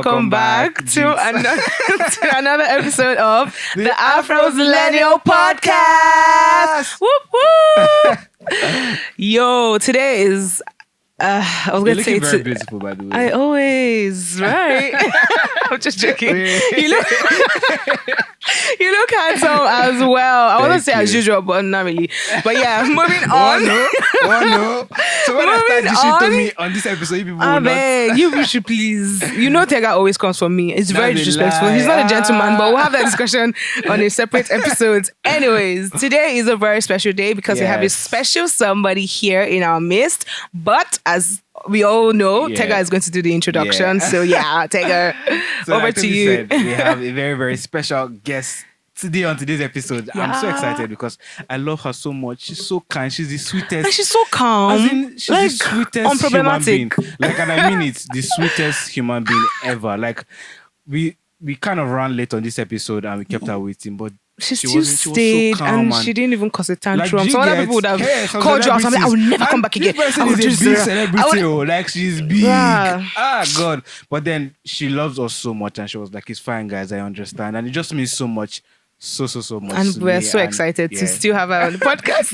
welcome back to another episode of the Afrozillenial podcast. Whoop whoop! Yo, today is. I was going to say very beautiful, by the way. I always right. I'm just joking. You look handsome as well. I want to say as usual, but not really. But yeah, moving on. No. So when I start dishing to me on this episode, you people will not. You should please. You know, Tega always comes for me. It's very disrespectful. He's not a gentleman, but we'll have that discussion on a separate episode. Anyways, today is a very special day because we have a special somebody here in our midst. But as we all know, Tega is going to do the introduction. So Tega, so over to you. Said, we have a very, very special guest today on today's episode. I'm so excited because I love her so much. She's so kind. She's the sweetest. And she's so calm. She's the sweetest human being. And I mean it, the sweetest human being ever. Like we kind of ran late on this episode and we kept her waiting, but she stayed so and she didn't even cause a tantrum. Some other people would have called you out. I'm like, I will never come back again. This person is a big celebrity. Like, she's big. Yeah. God. But then she loves us so much and she was like, it's fine, guys. I understand. And it just means so much. So much. And we're so excited to still have her on the podcast.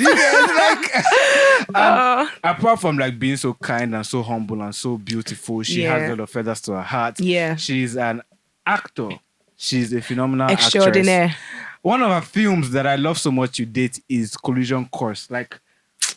Apart from like being so kind and so humble and so beautiful, she has a lot of feathers to her heart. Yeah. She's an actor. She's a phenomenal extraordinaire. Actress. One of her films that I love so much to date is Collision Course. Like,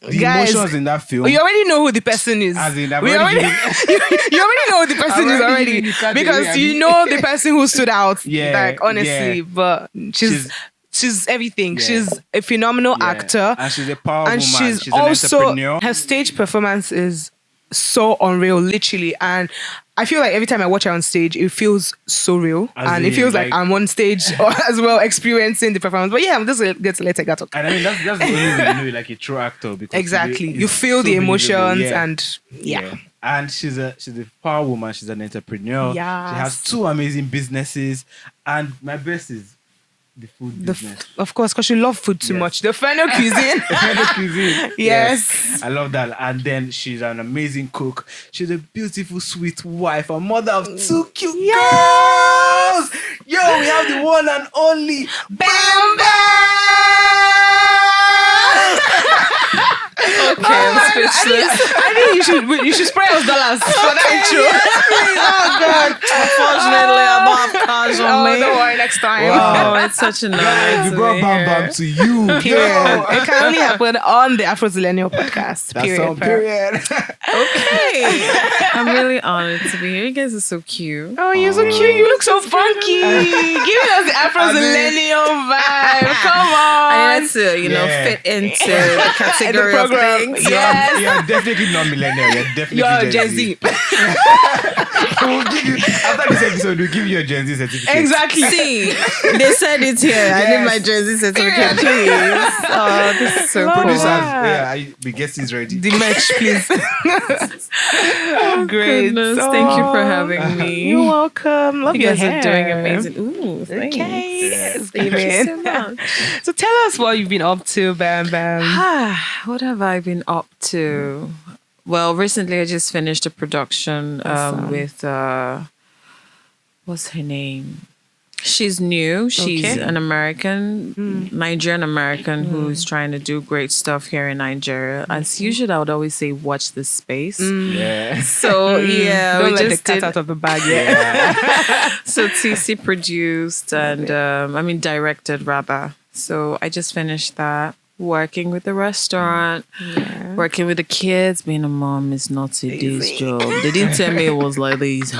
the emotions in that film. You already know who the person is. As in, you already know who the person is already. Because you know the person who stood out. Like, honestly. Yeah. But she's everything. Yeah. She's a phenomenal actor. And she's a power woman. She's an also, entrepreneur. Her stage performance is so unreal, literally. And I feel like every time I watch her on stage, it feels so real. It feels like I'm on stage as well, experiencing the performance. But yeah, I'm just going to get to let her talk. And I mean, that's the only way you know you're like a true actor. Because exactly. You feel so the emotions and And she's a power woman. She's an entrepreneur. Yes. She has 2 amazing businesses. And my best is the food business. Of course, because she loves food too much. The Fennel cuisine. The Fennel cuisine. Yes. I love that. And then she's an amazing cook. She's a beautiful, sweet wife, a mother of 2 cute girls. Yo, we have the one and only Bam Okay, I'm speechless. I think you should spray us dollars for that intro. Oh God! Unfortunately, I don't have cash on me. Don't worry, next time. Wow, it's such an honor. We brought Bam Bam to you. Period. It can only happen on the Afrozillenial podcast. Period. Okay. I'm really honored to be here. You guys are so cute. Oh, you're so cute. You look so funky. Giving us the Afrozillenial vibe. Come on. I need to, fit into the category of things. Yes. You're definitely not millennial. You're Gen Z. We'll give you, after this episode, we'll give you a Gen Z certificate. Exactly. See, they said it here. Yes. I need my Gen Z certificate, please. Oh, this is so cool. Producers, we get things ready. The merch, please. Great. Goodness. Thank you for having me. You're welcome. Love you your guys hair. are doing amazing. Ooh, thanks. Okay. Yes, thank you so much. So tell us what you've been up to, Bam Bam. What have I been up to? Well, recently I just finished a production with what's her name? She's new. She's an American, Nigerian American who's trying to do great stuff here in Nigeria. As usual, I would always say, watch this space. Yeah. So don't let the cat out of the bag yet. So TC produced and directed rather. So I just finished that. Working with the restaurant, working with the kids. Being a mom is not a day's job. They didn't tell me it was like this.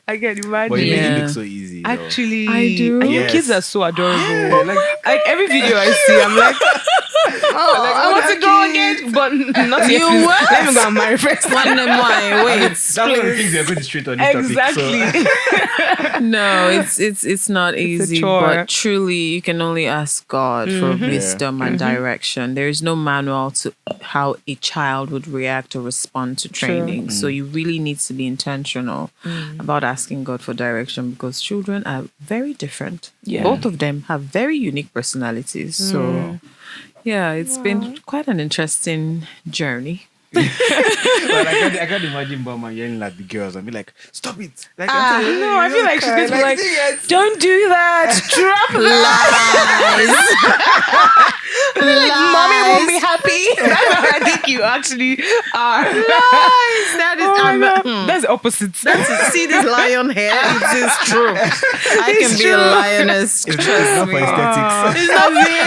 I can imagine. But you make it look so easy. Actually, I do. And your kids are so adorable. Yeah, like every video I see, I'm like, I want to go again, but not you. Let me go and marry first. One and one. Wait, that's one of the things they're going straight on this exactly. topic. So. No, it's not easy, but truly, you can only ask God for wisdom and direction. There is no manual to how a child would react or respond to training. So you really need to be intentional about asking God for direction because children are very different. Yeah. Both of them have very unique personalities. So, yeah, it's been quite an interesting journey. But I can't imagine Bama yelling at the girls and be like, "Stop it!" Like, No, I feel like she's going to be like, "Yes." don't do that. Drop lies. Mommy won't be happy. That's how I think you actually are. Lies. That is That's the opposite. see this lion hair. It is true. I can be a lioness. It's not for aesthetics. It's not me.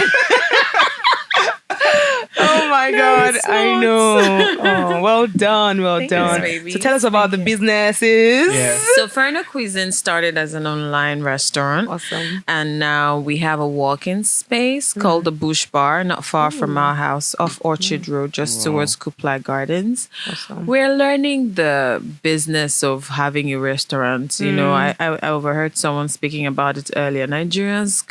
Oh my God, I know. Oh, well done, well done. baby. So tell us about the businesses. Yeah. So Ferno Cuisine started as an online restaurant. Awesome. And now we have a walk-in space called the Bush Bar, not far from our house, off Orchard Road, just towards Kuplai Gardens. Awesome. We're learning the business of having a restaurant. You know, I overheard someone speaking about it earlier. Nigerians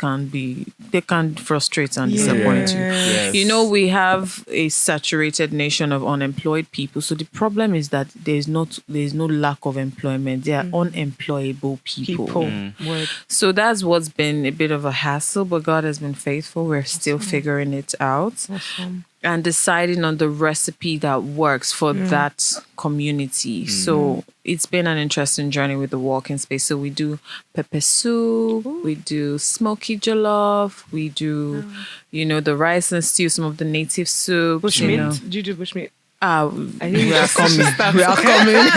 they can frustrate and disappoint you. Yes. You know, we have a saturated nation of unemployed people. So the problem is that there's no lack of employment. They are unemployable people. Word. So that's what's been a bit of a hassle, but God has been faithful. We're still figuring it out. Awesome. And deciding on the recipe that works for that community. So it's been an interesting journey with the walk-in space. So we do pepper soup, we do smoky jollof, we do, the rice and stew, some of the native soups. Bushmeat? Do you do bushmeat? We are coming. We are coming.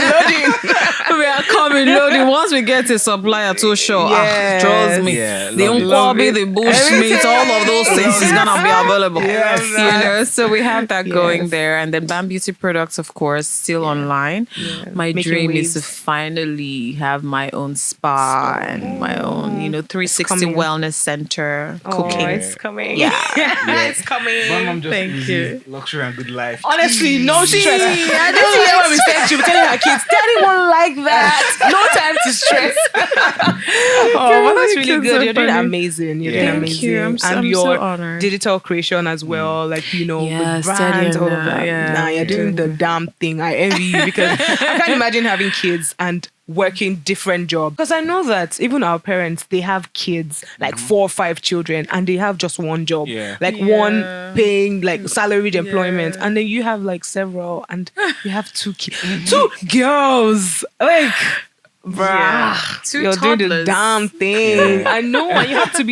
We are coming loading. Once we get a supplier too sure, trust me. Yeah, The unkwabi, the bushmeat, all of those things is gonna be available. So we have that going there, and then Bam Beauty products, of course, still online. My Making dream waves. is to finally have my own spa and my own, 360 coming. wellness center, cooking. It's coming. Yeah. It's coming. Mom just Thank lives you. luxury and good life. Honestly, no stress. I I don't hear when we said she was telling her kids, Daddy won't like that. No time to stress. Well, that's really Kids good. are You're doing funny. amazing. You're doing Thank amazing. you. I'm and so your honored. digital creation as well, like Yeah, with brands, studying all of that, that. yeah. Nah, you're doing the damn thing. I envy you because I can't imagine having kids and working different jobs. Because I know that even our parents, they have kids, like 4 or 5 children, and they have just one job, Yeah. like one paying like salaried employment, and then you have like several, and you have 2 kids, 2 girls, like. Bruh, 2 you're doing the toddlers. damn thing. I know, and you have to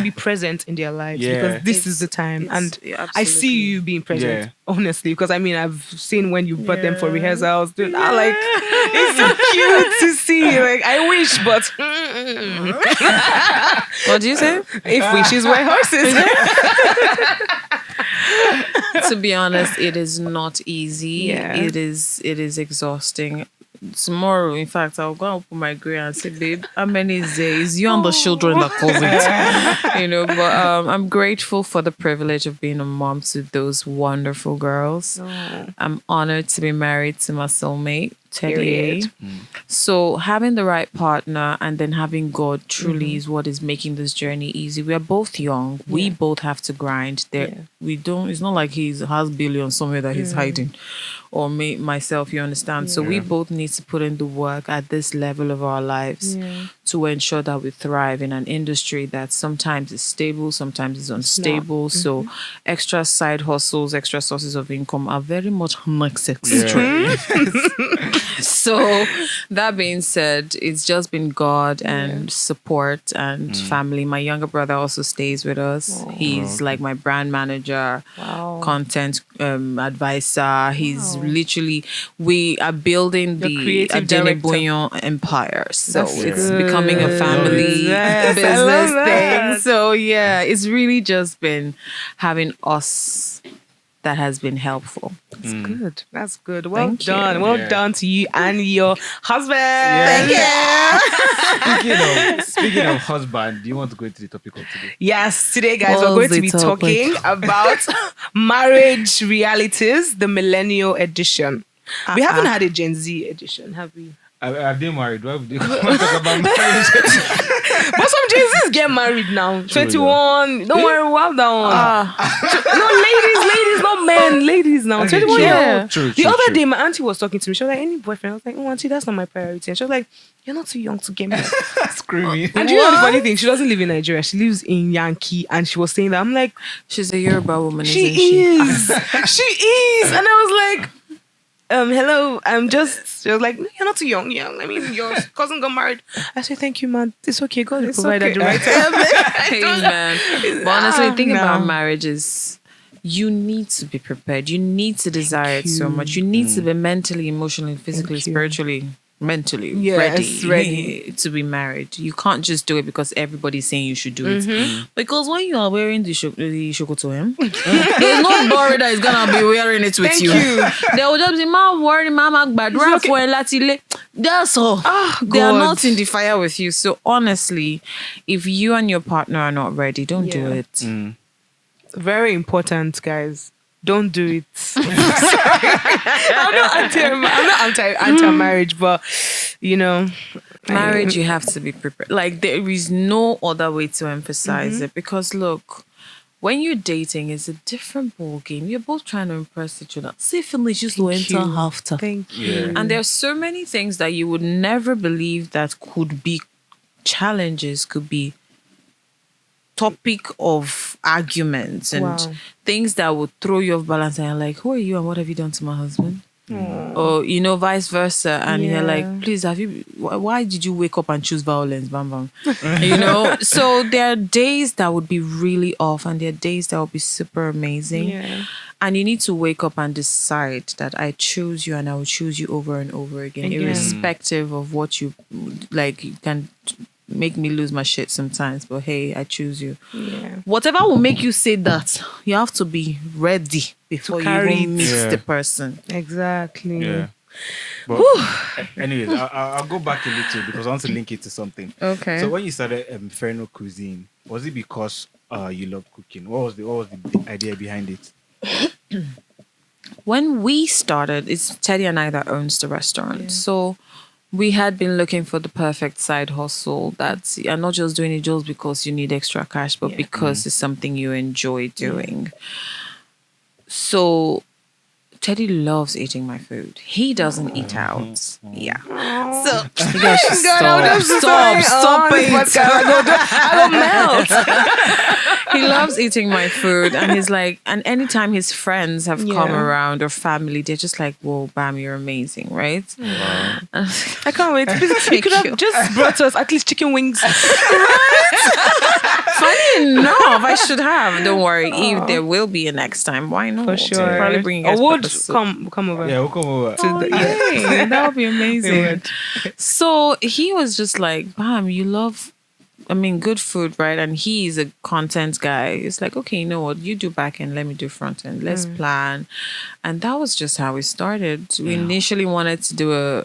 be present in their lives because this is the time. And I see you being present, honestly, because I mean I've seen when you brought them for rehearsals. Dude, I like it's so cute to see. Like I wish, but What do you say? if wishes were horses. To be honest, it is not easy. Yeah. It is exhausting. Tomorrow, in fact, I'll go and open my grey and say, babe, how many is there? It's you and the children that cause it. But I'm grateful for the privilege of being a mom to those wonderful girls. I'm honored to be married to my soulmate, Teddy. So having the right partner and then having God truly is what is making this journey easy. We are both young. We both have to grind. We don't. It's not like he has billions somewhere that he's hiding, or me myself. You understand? So we both need to put in the work at this level of our lives to ensure that we thrive in an industry that sometimes is stable, sometimes is unstable. So extra side hustles, extra sources of income are very much necessary. So that being said, it's just been God and support and family. My younger brother also stays with us. He's like my brand manager, content advisor. He's literally, we are building the creative Adene director. Bouillon empire. So That's it's good. becoming a family Yes, I business love thing. that. So yeah, it's really just been having us that has been helpful. That's good. That's good. Well Thank you. done. Well done to you and your husband. Speaking of husband, do you want to go into the topic of today? Yes, today, guys, What's we're going to the be topic? talking about marriage realities, the millennial edition. We haven't had a Gen Z edition, have we? Are they married? Why would they talk about marriage? But some Gen Zs get married now. 21. Don't worry, we'll have that one. No, ladies, not men. Ladies now. 21 year old. The other day, my auntie was talking to me. She was like, any boyfriend? I was like, oh, auntie, that's not my priority. And she was like, you're not too young to get married. Screaming. And do you know the funny thing? She doesn't live in Nigeria. She lives in Yankee. And she was saying that. I'm like, She's a Yoruba woman, she isn't she? is. She is. And I was like, hello, I'm just, she was like, you're not too young. Yeah, I mean, your cousin got married. I said, thank you, man. It's okay. God will provide at the right time. Amen. But honestly, the thing no. about marriage is you need to be prepared. You need to desire it so much. You need to be mentally, emotionally, physically, spiritually, mentally ready to be married. You can't just do it because everybody's saying you should do it. Because when you are wearing the shokoto, there's nobody that is gonna be wearing it with you. They will just be worried, mama, bad that's all. They are not in the fire with you. So honestly, if you and your partner are not ready, don't do it. Very important, guys. Don't do it. I'm not anti-marriage, but marriage, you have to be prepared. Like, there is no other way to emphasize it, because look, when you're dating, it's a different ball game. You're both trying to impress each other. See, Finley just to enter after. Thank you. And there's so many things that you would never believe that could be challenges, could be topic of arguments and things that would throw you off balance, and you're like, who are you and what have you done to my husband? Or vice versa, and you're like, please, why did you wake up and choose violence? Bam bam. So there are days that would be really off, and there are days that would be super amazing, and you need to wake up and decide that I choose you, and I will choose you over and over again. Irrespective of what you like. You can make me lose my shit sometimes, but hey, I choose you. Whatever will make you say that, you have to be ready before you even meet the person. Exactly. But anyways, I'll go back a little because I want to link it to something. Okay. So when you started Inferno Cuisine, was it because you love cooking? What was the idea behind it? When we started, it's Teddy and I that owns the restaurant. So we had been looking for the perfect side hustle that you're not just doing it just because you need extra cash, but because it's something you enjoy doing. So Teddy loves eating my food. He doesn't eat out. So you guys should stop it. I will melt. He loves eating my food, and he's like, and anytime his friends have come around or family, they're just like, whoa, Bam, you're amazing, right? I can't wait. You could have just brought us at least chicken wings. Funny enough, I should have. Don't worry. If there will be a next time, why not? For sure. Probably bring you guys would pepper come over. Yeah, we'll come over. Hey, that would be amazing. So he was just like, Bam, you love, good food, right? And he's a content guy. It's like, okay, you know what? You do back end, let me do front end. Let's plan. And that was just how we started. We initially wanted to do a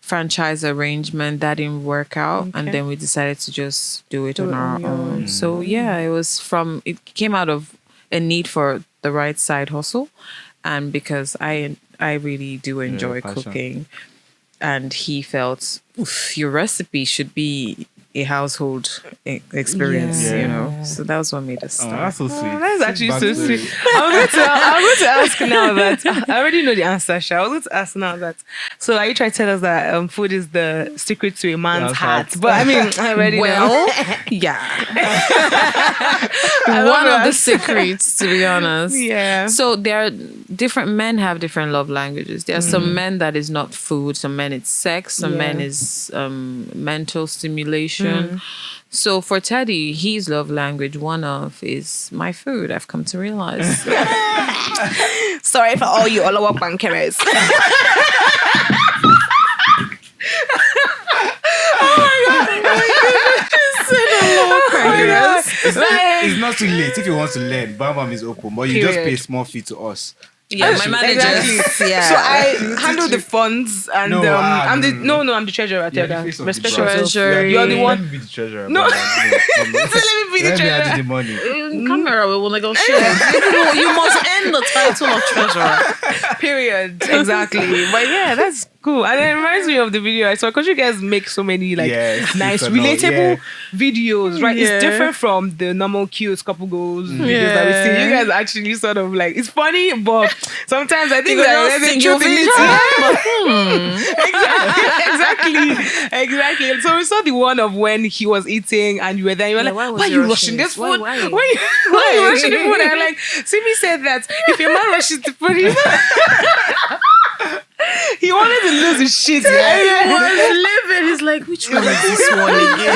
franchise arrangement. That didn't work out. And then we decided to just do it on our own. So it came out of a need for the right side hustle. And because I really do enjoy cooking, and he felt your recipe should be a household experience, So that was what made us start. That's so sweet. That's actually so sweet. I'm going to ask now that I already know the answer, Sha. I was going to ask now that. So are you trying to tell us that food is the secret to a man's heart? But I already know. Yeah. One of the secrets, to be honest. Yeah. So there are different men have different love languages. There are some men that is not food, some men it's sex, some men is mental stimulation. So for Teddy, his love language, one of is my food. I've come to realize. Sorry for all you Olawa bankers. It's not too late if you want to learn. Bam Bam is open, but you just pay small fee to us. Yeah, my manager. So I handle the funds, and I'm the treasurer at Tega. Respect treasurer. You're the one. Let me be the treasurer. No. Let me be the treasurer. Let me add the money. Camera will negotiate. You must end the title of treasurer. Period. Exactly. But yeah, that's cool. And it reminds me of the video I saw, because you guys make so many nice, relatable videos, right? Yeah. It's different from the normal cute couple goals videos that we see. You guys actually sort of like, it's funny, but sometimes I think that there's a truth in it. Exactly. So we saw the one of when he was eating and you were there. You were like, why are you rushing this food? Why are you rushing the food? And I'm like, Simi said that if your man rushes the food, He wanted to lose his shit. He was living. He's like, which one is this one again?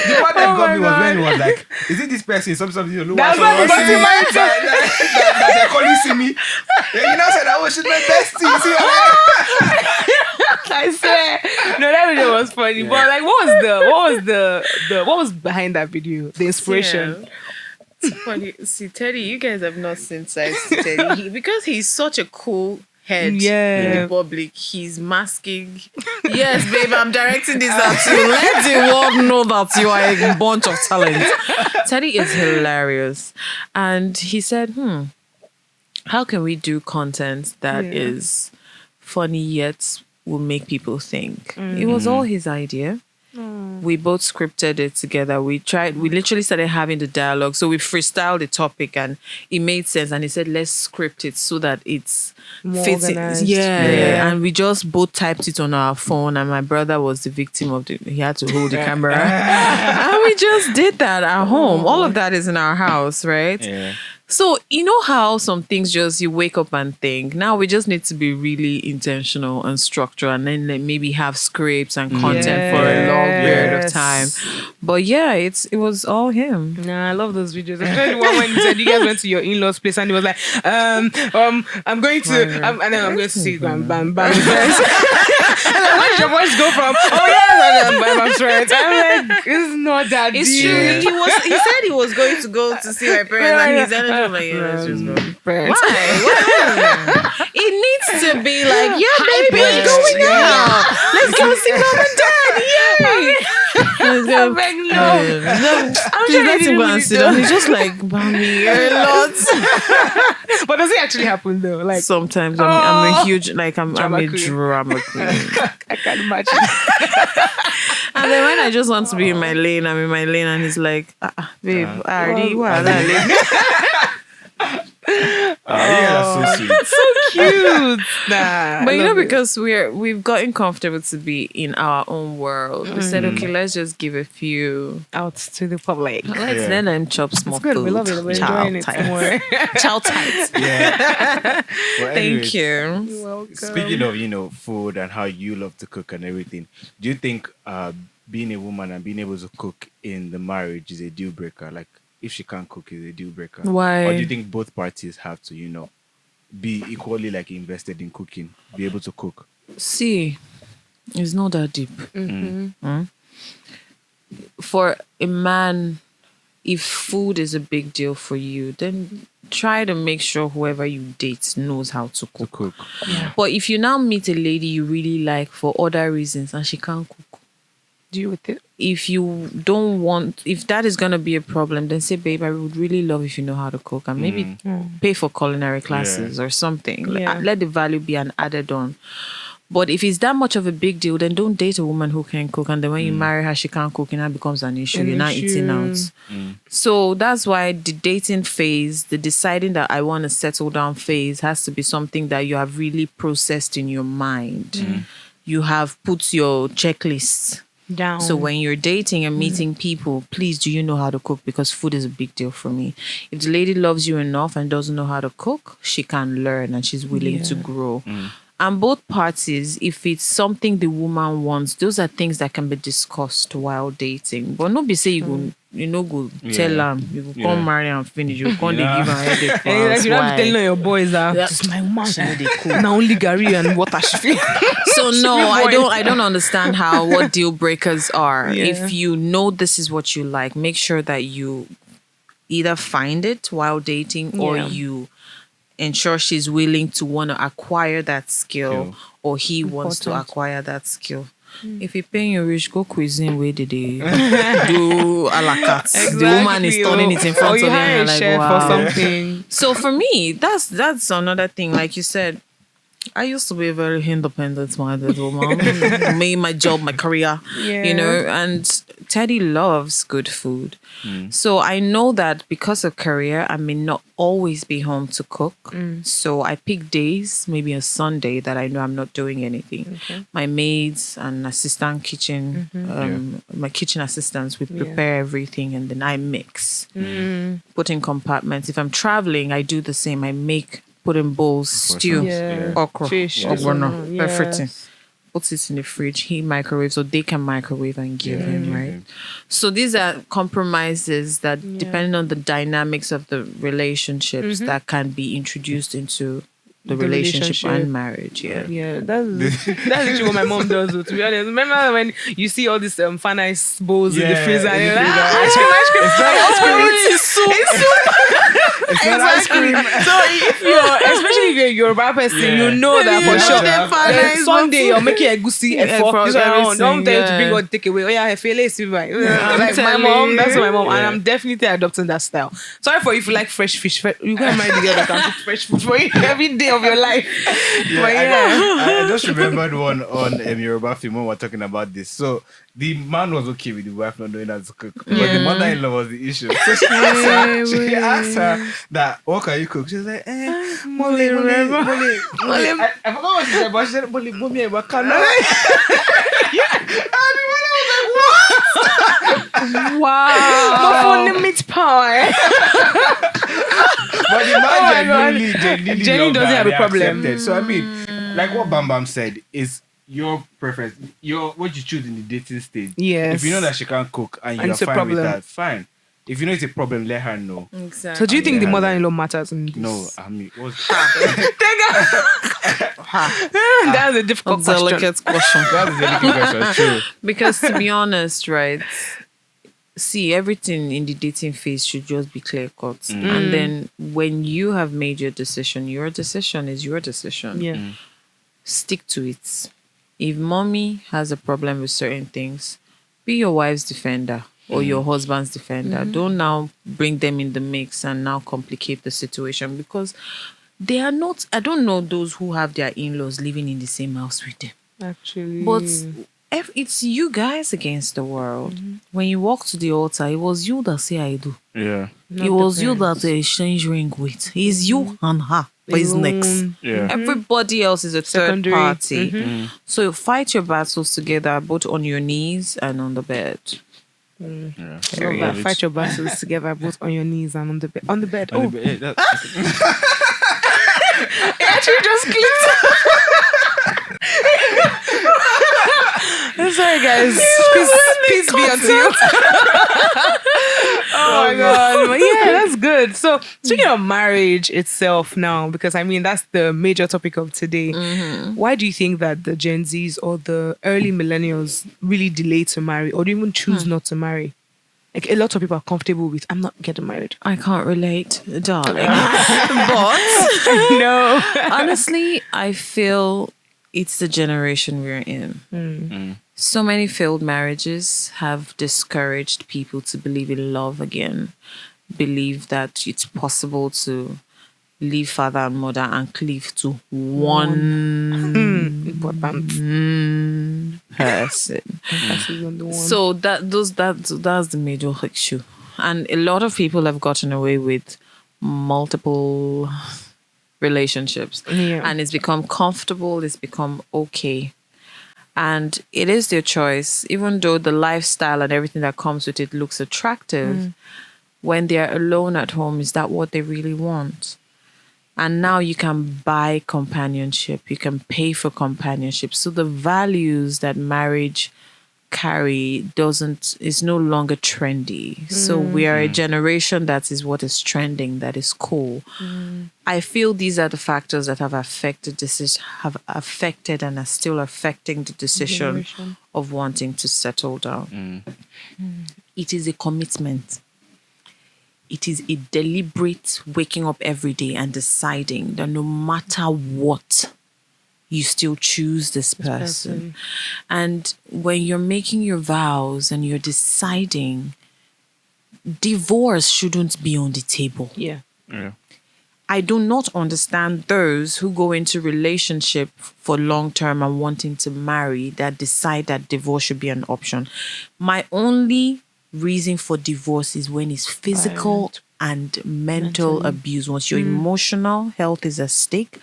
The part that got me was when he was like, is it this person? Something you know. That's what he got in my head. That they're calling see me. Yeah, you now said, oh, she's my bestie. See, I swear. No, that video was funny. Yeah. But like, what was behind that video? The inspiration. Yeah. It's funny. See, Teddy, you guys have not seen sides to Teddy. Because he's such a cool head in the public. He's masking. Yes, babe, I'm directing this at you. Let the world know that you are a bunch of talent. Teddy is hilarious. And he said, how can we do content that is funny yet will make people think? It was all his idea. We both scripted it together. We literally started having the dialogue. So we freestyled the topic and it made sense. And he said, let's script it so that it's fits. Yeah. And we just both typed it on our phone. And my brother was the victim of he had to hold the camera. And we just did that at home. All of that is in our house, right? Yeah. So, you know how some things just you wake up and think, now we just need to be really intentional and structured and then maybe have scripts and content for a long period of time. But yeah, it was all him. Nah, I love those videos. Especially the one when you said you guys went to your in-laws' place and he was like, I'm going to, and then I'm going to see Bam Bam Bam. And then where did your voice go from? Oh yes, and Bam Bam's friends. I'm like, it's not that It's deep. true. He said he was going to go to see my parents and his energy was like, let's just go. Friends. Why? It needs to be like, yeah, baby, we're going out. Let's go see mom and dad. Yay! Let's go. I'm like, no. Please let him go and sit down. He's just like, Bambi, a lot. But does it actually happen though? Like Sometimes I'm a huge, like, I'm Drama a queen. drama queen. I can't imagine. And then when I just want to be in my lane, I'm in my lane and he's like, babe, I already, what? That's so sweet. So cute. Nah, But I you know, love it. because we've gotten comfortable to be in our own world, we said, okay, let's just give a few. out to the public. Let's let them chop small It's good. food. We love it. We're enjoying it more. Chow tight. Yeah. Well, anyways, Thank you. You're welcome. Speaking of, food and how you love to cook and everything, do you think being a woman and being able to cook in the marriage is a deal breaker? Like, if she can't cook, is a deal breaker? Why? Or do you think both parties have to, be equally like invested in cooking, be able to cook? See, it's not that deep. For a man, if food is a big deal for you, then try to make sure whoever you date knows how to cook. To cook. But if you now meet a lady you really like for other reasons and she can't cook, Deal with it. if you don't want, if that is going to be a problem, then say, babe, I would really love if you know how to cook and maybe pay for culinary classes or something. Yeah. Let the value be an added on. But if it's that much of a big deal, then don't date a woman who can cook. And then when you marry her, she can't cook and that becomes an issue. You're not eating out. So that's why the dating phase, the deciding that I want to settle down phase has to be something that you have really processed in your mind. You have put your checklists Down. so when you're dating and meeting people, please, do you know how to cook? Because food is a big deal for me. If the lady loves you enough and doesn't know how to cook, she can learn and she's willing to grow. And both parties, if it's something the woman wants, those are things that can be discussed while dating. But not be say you go, go tell them, you go come marry and finish, you can't give her headache for And us. you don't have to Why? tell your boys that this is my woman. Now only Gary and water she feel. So no, I don't understand what deal breakers are. Yeah. If you know this is what you like, make sure that you either find it while dating or you ensure she's willing to want to acquire that skill or he wants to acquire that skill. If you pay your rich, go cuisine where did they do a la carte. The woman is turning it in front of you and you're like, chef wow. or something. So for me, that's another thing. Like you said, I used to be a very independent-minded woman. Made my job, my career, and Teddy loves good food. So I know that because of career, I may not always be home to cook. So I pick days, maybe a Sunday, that I know I'm not doing anything. My maids and assistant kitchen, my kitchen assistants, we prepare everything and then I mix. Put in compartments. If I'm traveling, I do the same. I make put in bowls, stew, Yeah. okra, Fish, ogbono, yes. everything. Puts it in the fridge. He microwaves, so they can microwave and give him, right? So these are compromises that, depending on the dynamics of the relationships, that can be introduced into the relationship and marriage. Yeah, that's literally what my mom does. To be honest, remember when you see all these fun ice bowls in the freezer? And you're like, ice cream. It's soup. It's not ice cream. So if you're, especially if you're a Yoruba person, you know that for sure. Then Sunday you're making egusi efo. Don't tell you to bring out takeaway. Oh yeah, efele is right. Like my mom, that's my mom, and I'm definitely adopting that style. Sorry for if you like fresh fish. You can marry the girl that can cook fresh food for you every day of your life. But I just remembered one on Yoruba film when we were talking about this. So the man was okay with the wife not knowing how to cook, but the mother-in-law was the issue. So she asked her that, what can you cook? She was like, mole. I forgot what she said, but she said, mole, wakana. And the mother was like, what? Wow. Meat pie. But the man genuinely doesn't have a problem. Accepted. So I mean, like what Bam Bam said is your preference, what you choose in the dating stage. Yes. If you know that she can't cook and you're fine with that, fine. If you know it's a problem, let her know. Exactly. So do you think the mother-in-law matters in this? No, I mean, that's a difficult delicate question. That's a delicate question, true. Because to be honest, right? See, everything in the dating phase should just be clear cut. And then when you have made your decision is your decision. Yeah. Stick to it. If mommy has a problem with certain things, be your wife's defender or your husband's defender. Don't now bring them in the mix and now complicate the situation, because they are not, I don't know those who have their in-laws living in the same house with them. Actually. But it's you guys against the world. When you walk to the altar, it was you that say I do. Yeah. It was you that they exchange ring with. It's you and her. But it's next. Yeah. Everybody else is a Secondary. third party. So you fight your battles together, both on your knees and on the bed. Yeah. Fight your battles together, both on your knees and on the bed. On the bed. On Oh, the bed, it actually just clicked. Sorry, guys. Peace be unto you. Oh my god. But yeah, that's good. So speaking of marriage itself now, because I mean that's the major topic of today. Why do you think that the Gen Zs or the early millennials really delay to marry, or do even choose not to marry? Like a lot of people are comfortable with, I'm not getting married. I can't relate, darling. But No. honestly, I feel it's the generation we're in. So many failed marriages have discouraged people to believe in love again, believe that it's possible to leave father and mother and cleave to one important person. emphasis on the one. So that's the major issue. And a lot of people have gotten away with multiple relationships. Yeah. And it's become comfortable, it's become okay. And it is their choice, even though the lifestyle and everything that comes with it looks attractive. When they're alone at home, is that what they really want? And now you can buy companionship, you can pay for companionship. So the values that marriage carry is no longer trendy. So we are a generation that is what is trending, that is cool. I feel these are the factors that have affected and are still affecting the decision of wanting to settle down. It is a commitment. It is a deliberate waking up every day and deciding that no matter what, you still choose this person. And when you're making your vows and you're deciding, divorce shouldn't be on the table. Yeah. I do not understand those who go into relationship for long term and wanting to marry that decide that divorce should be an option. My only reason for divorce is when it's physical and mental abuse. Once your emotional health is at stake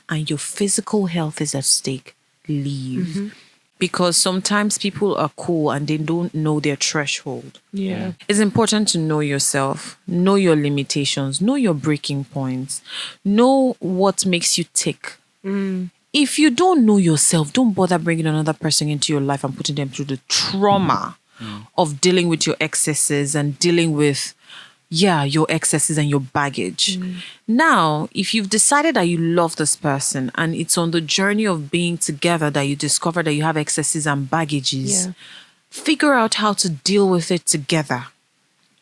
and your physical health is at stake, leave. because sometimes people are cool and they don't know their threshold. Yeah. It's important to know yourself, know your limitations, know your breaking points, know what makes you tick. If you don't know yourself, don't bother bringing another person into your life and putting them through the trauma of dealing with your excesses and dealing with your excesses and your baggage. Now, if you've decided that you love this person and it's on the journey of being together that you discover that you have excesses and baggages, figure out how to deal with it together.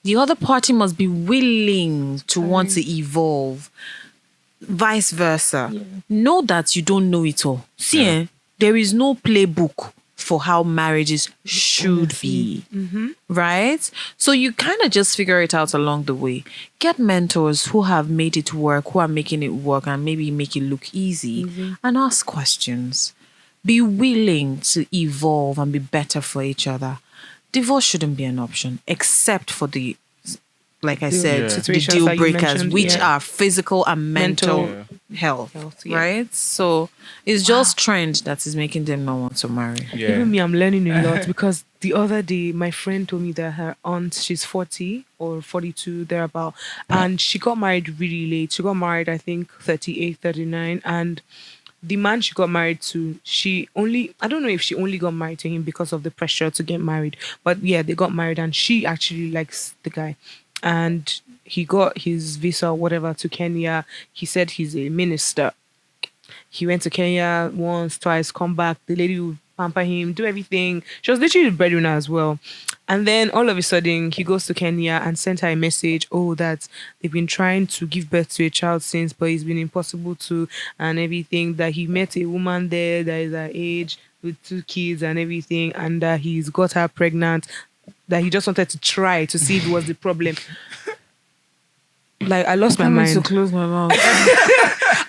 The other party must be willing to want to evolve. Vice versa. Know that you don't know it all. See, there is no playbook for how marriages should be, right? So you kind of just figure it out along the way. Get mentors who have made it work, who are making it work and maybe make it look easy. And ask questions. Be willing to evolve and be better for each other. Divorce shouldn't be an option, except for the, like I said, the deal breakers, which are physical and mental health, right? So it's just trend that is making them not want to marry. Even me, I'm learning a lot because the other day my friend told me that her aunt, she's 40 or 42 thereabout, and she got married really late. She got married, I think, 38, 39, and the man she got married to, I don't know if she only got married to him because of the pressure to get married, but yeah, they got married and she actually likes the guy. And he got his visa, whatever, to Kenya. He said he's a minister. He went to Kenya once, twice, come back. The lady would pamper him, do everything. She was literally the breadwinner as well. And then all of a sudden, he goes to Kenya and sent her a message, that they've been trying to give birth to a child since, but it's been impossible to, and everything. That he met a woman there that is her age with 2 kids and everything, and that he's got her pregnant. That he just wanted to try to see if it was the problem. Like, I lost my mind. To close my mouth.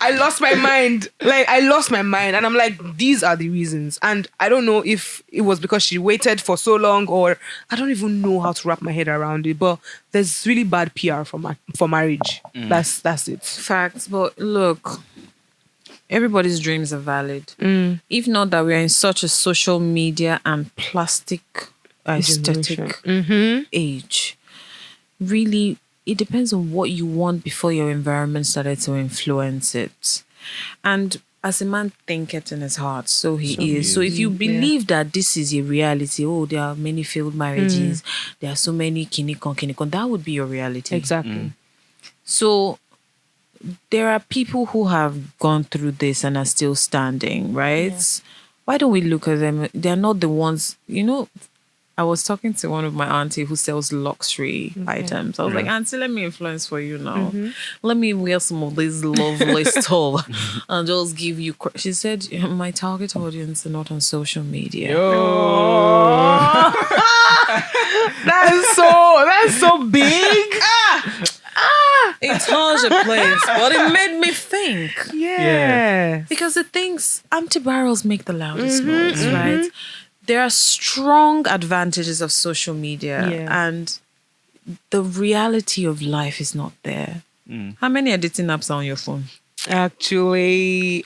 I lost my mind. And I'm like, these are the reasons. And I don't know if it was because she waited for so long, or I don't even know how to wrap my head around it. But there's really bad PR for marriage. That's it. Facts. But look, everybody's dreams are valid. If not that we are in such a social media and plastic aesthetic age. Really, it depends on what you want before your environment started to influence it. And as a man thinketh in his heart, so he is. So if you believe that this is a reality, there are many failed marriages, there are so many kinikon, that would be your reality. Exactly. So there are people who have gone through this and are still standing, right? Why don't we look at them? They're not the ones, I was talking to one of my auntie who sells luxury items. I was like, auntie, let me influence for you now. Let me wear some of this lovely stuff and just give you. She said, my target audience are not on social media. That's so big. It touched a place, but it made me think. Yeah. Because the things, empty barrels make the loudest noise, right? There are strong advantages of social media and the reality of life is not there. How many editing apps are on your phone? Actually.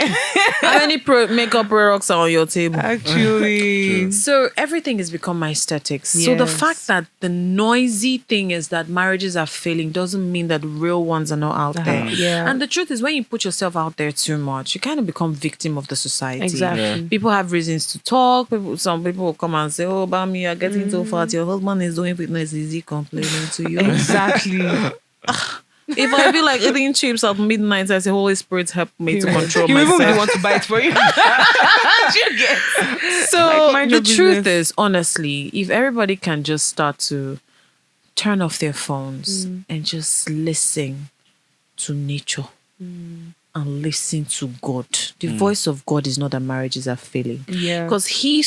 How many makeup products are on your table? Actually. So everything has become aesthetics. So the fact that the noisy thing is that marriages are failing doesn't mean that the real ones are not out there. Yeah. And the truth is, when you put yourself out there too much, you kind of become victim of the society. Exactly. People have reasons to talk. Some people will come and say, Bami, you're getting so fat. Your husband is doing fitness. Is he complaining to you? Exactly. If I feel like eating chips at midnight, I say, Holy Spirit, help me to control you myself. You even want to buy it for you. You get. So the truth is, honestly, if everybody can just start to turn off their phones and just listen to nature and listen to God. The voice of God is not that marriages are failing. Yeah. Because he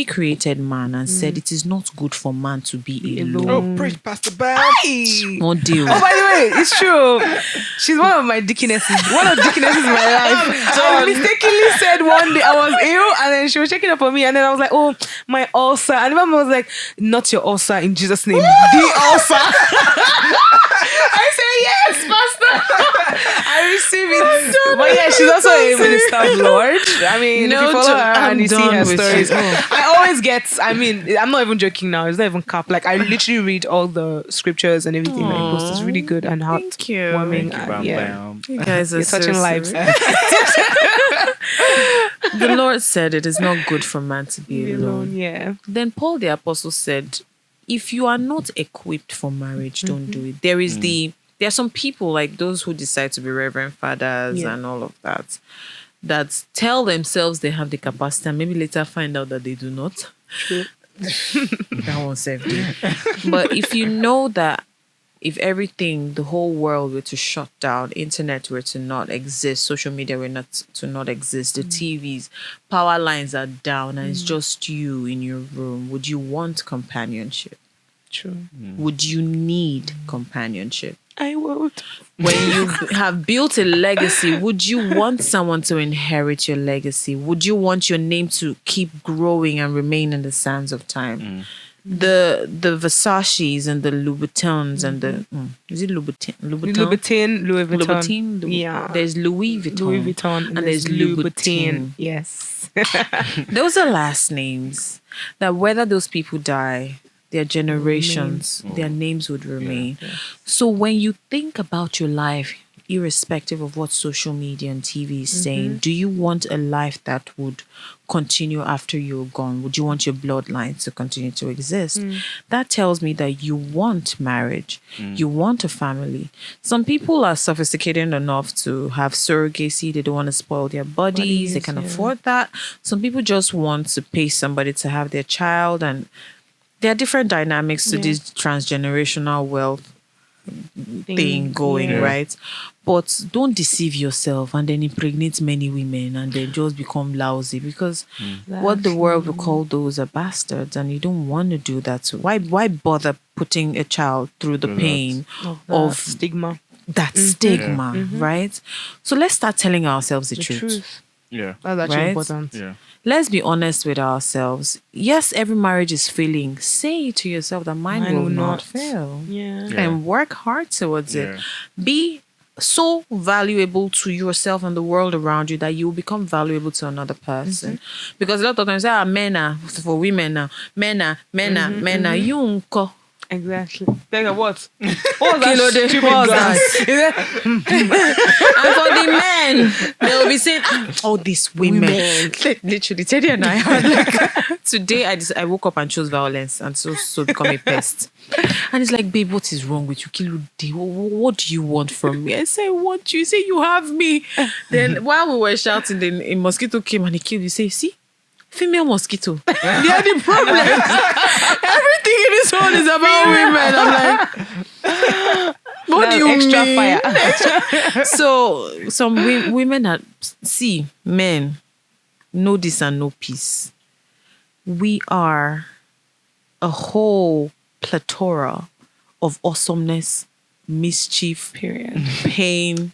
created man and said it is not good for man to be alone. Preach, Pastor Bam. No deal. Oh, by the way, it's true. She's one of my deaconesses. One of the deaconesses in my life. I mistakenly said one day I was ill, and then she was checking up on me, and then I was like, oh, my ulcer. And the mom was like, not your ulcer, in Jesus' name. The ulcer. I say, yes, Pastor. I receive it. But yeah, she's also a minister of Lord. I mean, if you follow her and you see her stories, I always get, I mean, I'm not even joking now. It's not even cap. Like, I literally read all the scriptures and everything that you post. It's really good and heartwarming. You guys are touching lives. The Lord said it is not good for man to be alone. Yeah. Then Paul the Apostle said, if you are not equipped for marriage, don't do it. There are some people like those who decide to be reverend fathers and all of that tell themselves they have the capacity and maybe later find out that they do not. True. That won't save you. But if you know that if everything, the whole world were to shut down, internet were to not exist, social media were to not exist, the TVs, power lines are down and it's just you in your room, would you want companionship? True. Would you need companionship? I would. When you have built a legacy, would you want someone to inherit your legacy? Would you want your name to keep growing and remain in the sands of time? The Versace's and the Louboutins and the is it Louboutin? Louis Vuitton. Louboutin. Yeah. There's Louis Vuitton. And there's Louboutin. Yes. Those are last names that whether those people die, their generations, their names would remain. Yeah. So when you think about your life, irrespective of what social media and TV is saying, do you want a life that would continue after you're gone? Would you want your bloodline to continue to exist? That tells me that you want marriage. You want a family. Some people are sophisticated enough to have surrogacy. They don't want to spoil their bodies. They can afford that. Some people just want to pay somebody to have their child. And there are different dynamics to this transgenerational wealth thing going, right? But don't deceive yourself and then impregnate many women and then just become lousy, because what the world will call those are bastards, and you don't want to do that. So why bother putting a child through the pain of stigma? That stigma, right? So let's start telling ourselves the truth. Yeah. That's actually important. Yeah. Let's be honest with ourselves. Yes, every marriage is failing. Say to yourself that mine will not fail. And work hard towards it. Be so valuable to yourself and the world around you that you will become valuable to another person. Because a lot of times, men are for women now. Men are you unko. Exactly. Think of what? What was that? And for the men, they'll be saying, "Oh, these women." Literally, Teddy and I had like today. I woke up and chose violence, and so become a pest. And it's like, babe, what is wrong with you, Kilode? What do you want from me? I say, I want you. You say you have me. Then while we were shouting, then a mosquito came and he killed you. Say, see. Female mosquito. They are the problem. Everything in this world is about women. I'm like, what do you extra mean? Fire. So some women are, see, men, know this and know peace. We are a whole plethora of awesomeness, mischief, pain,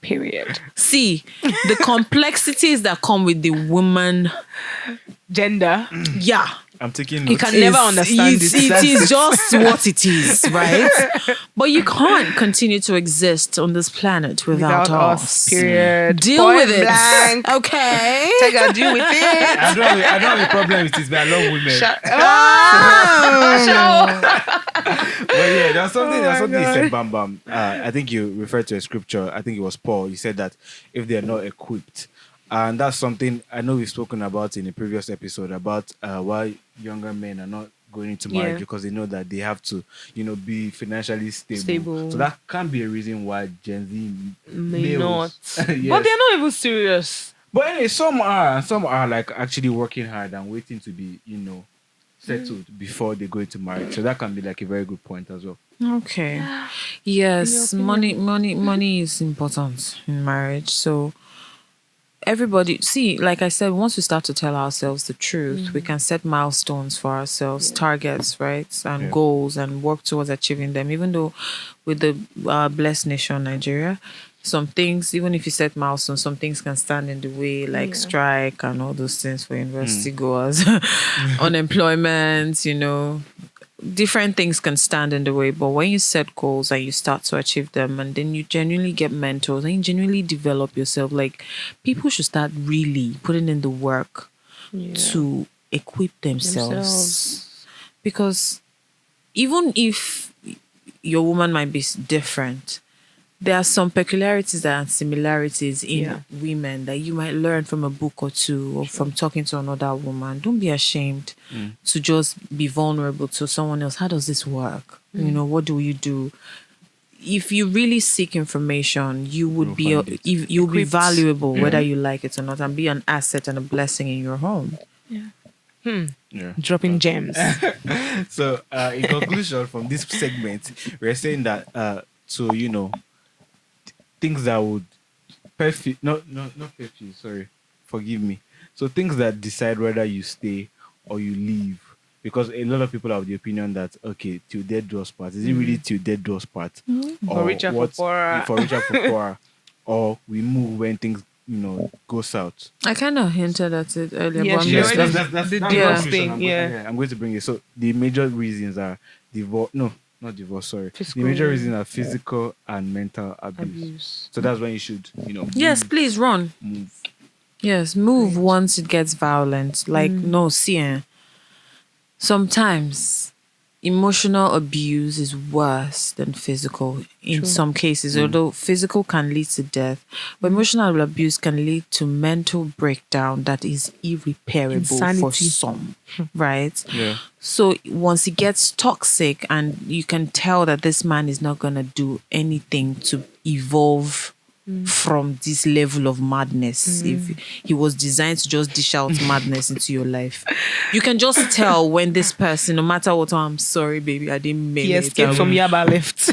See, the complexities that come with the woman gender. Yeah. I'm taking notes. You can never understand this. It is just what it is, right? But you can't continue to exist on this planet without us. Period. Deal Point with blank. it. Okay. Deal with it. I don't have a problem with this, but I love women. But yeah, there's something you said, Bam Bam. I think you referred to a scripture. I think it was Paul. You said that if they are not equipped, and that's something I know we've spoken about in a previous episode about why younger men are not going into marriage, because they know that they have to, be financially stable. So that can be a reason why Gen Z may not. Yes. But they're not even serious. But anyway, some are like actually working hard and waiting to be, settled before they go into marriage. So that can be like a very good point as well. Okay. Yes, money is important in marriage. So everybody, see, like I said, once we start to tell ourselves the truth, we can set milestones for ourselves, targets, right? And goals, and work towards achieving them. Even though with the blessed nation, Nigeria, some things, even if you set milestones, some things can stand in the way, like strike and all those things for university goers, unemployment, different things can stand in the way, but when you set goals and you start to achieve them, and then you genuinely get mentors and you genuinely develop yourself, like people should start really putting in the work to equip themselves. Because even if your woman might be different, there are some peculiarities and similarities in women that you might learn from a book or two, or from talking to another woman. Don't be ashamed to just be vulnerable to someone else. How does this work? You know, what do you do? If you really seek information, you would you'll be valuable, whether you like it or not, and be an asset and a blessing in your home. Dropping gems. So, in conclusion from this segment, we're saying that so things that would not perfect, sorry, forgive me. So things that decide whether you stay or you leave. Because a lot of people have the opinion that, okay, till death do us part. Is it really till death do us part? For richer, for poorer. For richer, for poorer. Or we move when things, go south. I kind of hinted at it earlier. Yeah, but I'm that's just- the divorce thing. I'm going to bring it. So the major reasons are divorce. No, not divorce. Sorry. Physical. The major reasons are physical and mental abuse. So that's when you should, Yes, please run. move. Yes, move once it gets violent. Like, no, see, sometimes emotional abuse is worse than physical in some cases, although physical can lead to death, but emotional abuse can lead to mental breakdown that is irreparable for Insanity. some, right? Yeah. So once it gets toxic and you can tell that this man is not going to do anything to evolve from this level of madness, if he was designed to just dish out madness into your life, you can just tell when this person, no matter what, "Oh, I'm sorry, baby, I didn't mean He it." escaped from Yaba left.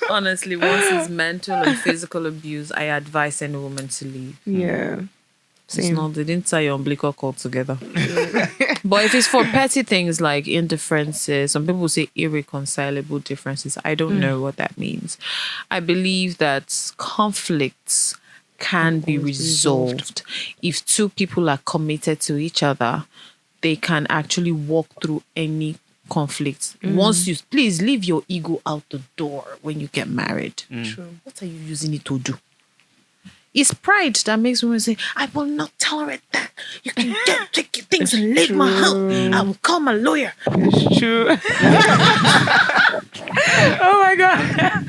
Honestly, once it's mental and physical abuse, I advise any woman to leave. Yeah. It's Same. not, they didn't tie your umbilical cord together. But if it's for petty things like indifferences, some people say irreconcilable differences. I don't know what that means. I believe that conflicts can be resolved if two people are committed to each other. They can actually walk through any conflict. Once you please leave your ego out the door when you get married. True. What are you using it to do? It's pride that makes women say, "I will not tolerate that. You can take your things and leave my house. I will call my lawyer." It's true. Oh my God.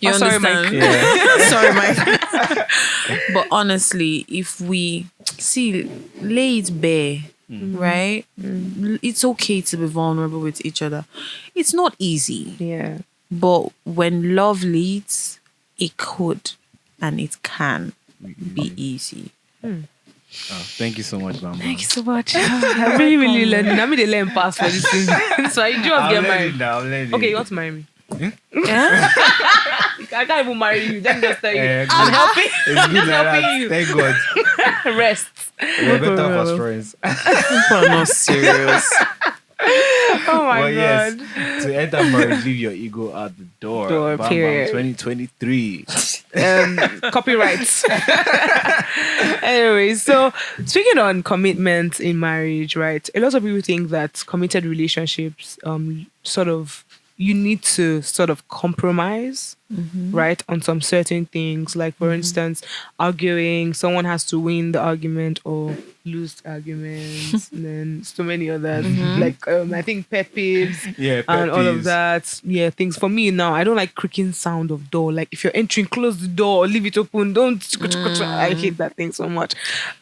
You sorry, understand? Mike. Sorry, Mike. But honestly, if we lay it bare, right? It's okay to be vulnerable with each other. It's not easy. Yeah. But when love leads, it could and it can be easy. Thank you so much, Bamba. Thank you so much. I really learned. I mean, they learn past for this thing. So I just get married. I'm learning. Okay, you want to marry me? Yeah? I can't even marry you. Let me just tell you. Yeah, I'm good. helping. It's good like helping that. you. Thank God. Rest. We're better as friends. People are not serious. Oh my Well, God. yes. To enter marriage, leave your ego at the door. Door, Bam, period. Bam, 2023. Copyrights. Anyway, so speaking on commitment in marriage, right? A lot of people think that committed relationships, you need to sort of compromise, right, on some certain things. Like, for instance, arguing, someone has to win the argument or lose arguments, and then so many others. Like, I think pet peeves Yeah, pet and all of peeves. that. Yeah, things for me now. I don't like creaking sound of door. Like, if you're entering, close the door or leave it open. Don't. I hate that thing so much.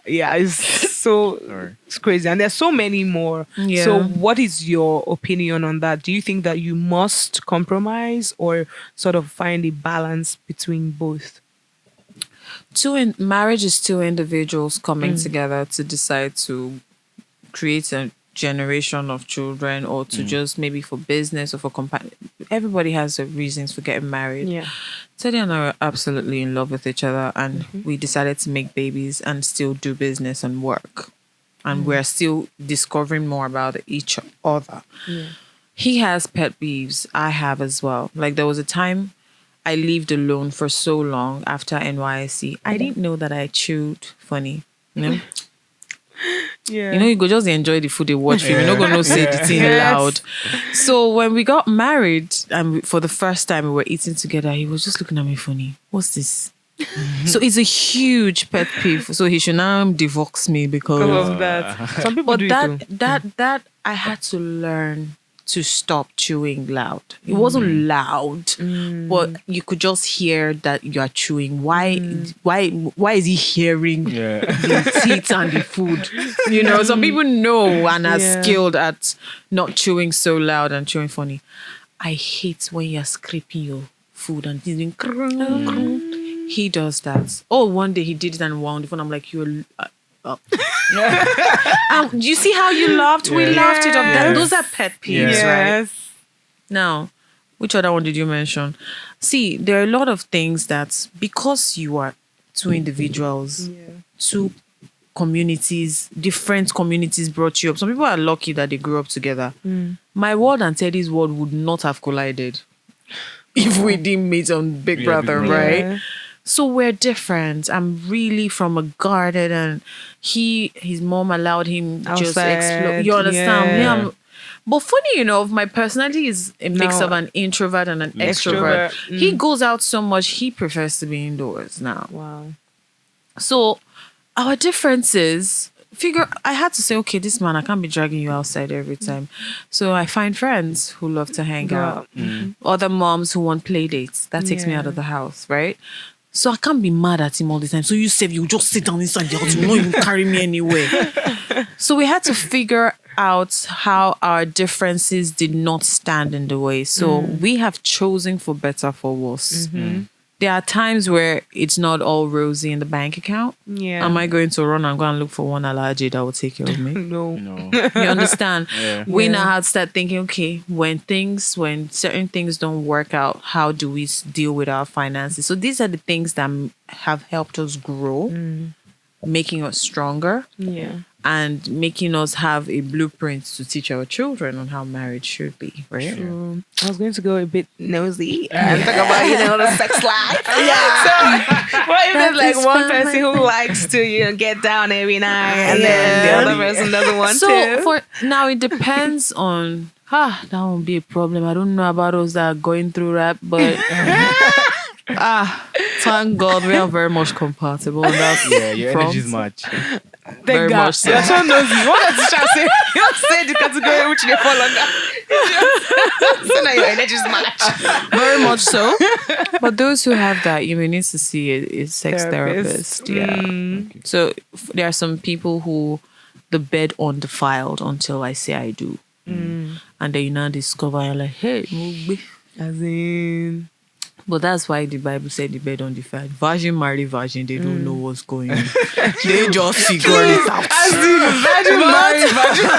Yeah, it's so it's crazy, and there's so many more. Yeah. So, what is your opinion on that? Do you think that you must compromise or sort of find a balance between both? Marriage is two individuals coming together to decide to create a generation of children, or to just maybe for business or for everybody has their reasons for getting married. Yeah. Teddy and I are absolutely in love with each other, and we decided to make babies and still do business and work. And we're still discovering more about each other. Yeah. He has pet peeves. I have as well. Like, there was a time I lived alone for so long after NYSC. I didn't know that I chewed funny. You know? Yeah. You know, you go just enjoy the food, they watch film. You're not going to say the thing loud. So when we got married, and for the first time we were eating together, he was just looking at me funny. What's this? So it's a huge pet peeve. So he should now divorce me because of that. Some people do it too. that I had to learn to stop chewing loud. It wasn't loud, but you could just hear that you are chewing. Why is he hearing the teeth and the food? You know, some people know and are skilled at not chewing so loud and chewing funny. I hate when you're scraping your food and he's doing He does that. Oh, one day he did it and wound the phone. I'm like, you're do you see how you laughed? We laughed it up. Those are pet peeves, right? Now, which other one did you mention? See, there are a lot of things that because you are two individuals, two communities, different communities brought you up. Some people are lucky that they grew up together. My world and Teddy's world would not have collided if we didn't meet on Big Brother, right? So we're different. I'm really from a garden, and his mom allowed him just explore. You understand? But funny enough, my personality is a mix of an introvert and an extrovert. He goes out so much, he prefers to be indoors now. Wow. So our differences, I had to say, okay, this man, I can't be dragging you outside every time. So I find friends who love to hang out. Other moms who want play dates. That takes me out of the house, right? So I can't be mad at him all the time. So you said you just sit down inside the house. You won't even carry me anywhere. So we had to figure out how our differences did not stand in the way. So we have chosen for better, for worse. There are times where it's not all rosy in the bank account. Yeah. Am I going to run and go and look for one allergy that will take care of me? No. You understand? We now have to start thinking, okay, when certain things don't work out, how do we deal with our finances? So these are the things that have helped us grow, making us stronger. And making us have a blueprint to teach our children on how marriage should be, right? True. I was going to go a bit nosy and talk about, the sex life. So, what if there's like one person who likes to, get down every night and then the other person doesn't want to? Now it depends on, that won't be a problem. I don't know about those that are going through that, but... thank God we are very much compatible. Your energy's much. Very much so. You're so nosy. What does the say? You say the category which they fall under. So now your energy's match. Very much so. But those who have that, you may need to see a sex therapist. Yeah. Okay. So there are some people who the bed undefiled until I say I do. And then you now discover you're like, hey, as in. But that's why the Bible said the bed undefiled. Virgin marry virgin, they don't know what's going on. They just figure it out. As in, virgin marry virgin.